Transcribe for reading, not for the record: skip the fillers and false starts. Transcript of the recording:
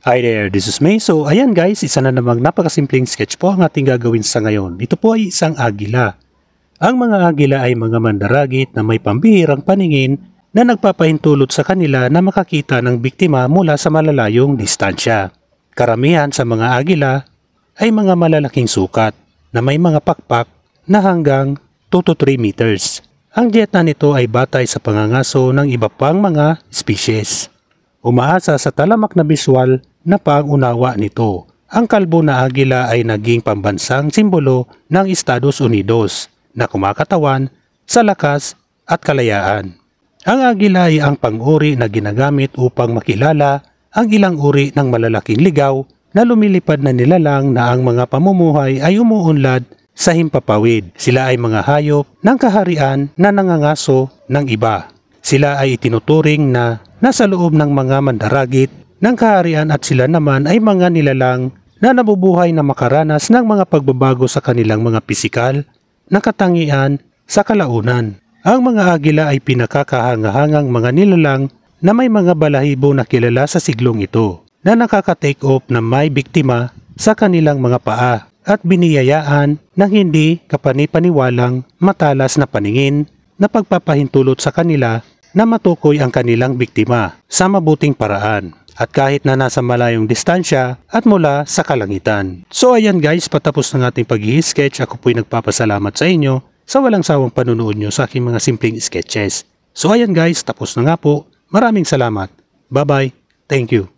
Hi there, this is May. So ayan guys, isa na namang napakasimpleng sketch po ang ating gagawin sa ngayon. Ito po ay isang agila. Ang mga agila ay mga mandaragit na may pambihirang paningin na nagpapahintulot sa kanila na makakita ng biktima mula sa malalayong distansya. Karamihan sa mga agila ay mga malalaking sukat na may mga pakpak na hanggang 2 to 3 meters. Ang dieta nito ay batay sa pangangaso ng iba pang mga species. Umaasa sa talamak na biswal na pang-unawa nito. Ang kalbo na agila ay naging pambansang simbolo ng Estados Unidos na kumakatawan sa lakas at kalayaan. Ang agila ay ang pang-uri na ginagamit upang makilala ang ilang uri ng malalaking ligaw na lumilipad na nilalang na ang mga pamumuhay ay umuunlad sa himpapawid. Sila ay mga hayop ng kaharian na nangangaso ng iba. Sila ay itinuturing na nasa loob ng mga mandaragit ng kaharian at sila naman ay mga nilalang na nabubuhay na makaranas ng mga pagbabago sa kanilang mga pisikal na katangian sa kalaunan. Ang mga agila ay pinakakahangahangang mga nilalang na may mga balahibo na kilala sa siglong ito na nakaka-take off na may biktima sa kanilang mga paa at biniyayaan ng hindi kapanipaniwalang matalas na paningin na pagpapahintulot sa kanila na matukoy ang kanilang biktima sa mabuting paraan at kahit na nasa malayong distansya at mula sa kalangitan. So ayan guys, patapos ng ating pag-i-sketch, ako po'y nagpapasalamat sa inyo sa walang sawang panunood nyo sa aking mga simpleng sketches. So ayan guys, tapos na nga po. Maraming salamat. Bye bye. Thank you.